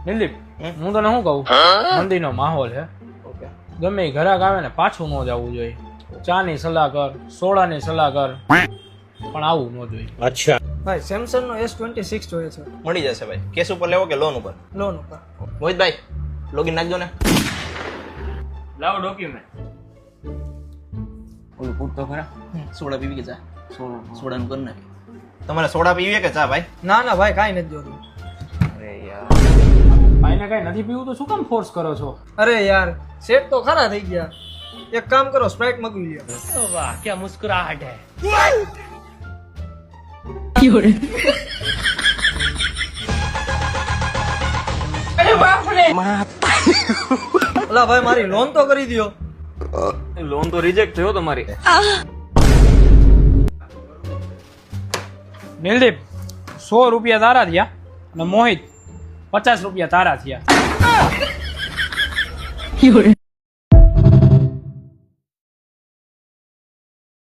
નિલદીપ, હું તને શું કહું, મંદિરનો માહોલ છે, ઓકે ગમે એ ઘરાક આવે ને પાછું ન જવું જોઈએ. ચાની સલાહ કર, સોડાની સલાહ કર, પણ આવું ન જોઈએ. અચ્છા ભાઈ સેમસંગ નો S26 જોઈએ છે, મળી જશે ભાઈ. કેસ ઉપર લેવો કે લોન ઉપર? લોન ઉપર. મોહિતભાઈ લોગિન નાખજો ને. લાવો ડોક્યુમેન્ટ. ઓલું પૂરતો ખરા સોડા પીવી કે ચા? સોડાનું કર નાખે. તમારે સોડા પીવી કે ચા ભાઈ? ના ના ભાઈ કાંઈ નથી જોતું. અરે યાર ભાઈને કઈ નથી પીવું તો શું કામ ફોર્સ કરો છો? અરે યાર સેટ તો ખરા થઈ ગયા. એક કામ કરો સ્પ્રાઇટ મગવી લ્યો. વાહ, ક્યાં મુસ્કરાહટ હે. અલા ભાઈ મારી લોન તો કરી દ્યો. લોન તો રિજેક્ટ થયો તમારી. નિલદીપ, 100 રૂપિયા તારા થયા અને મોહિત 50 રૂપિયા તારા થયા.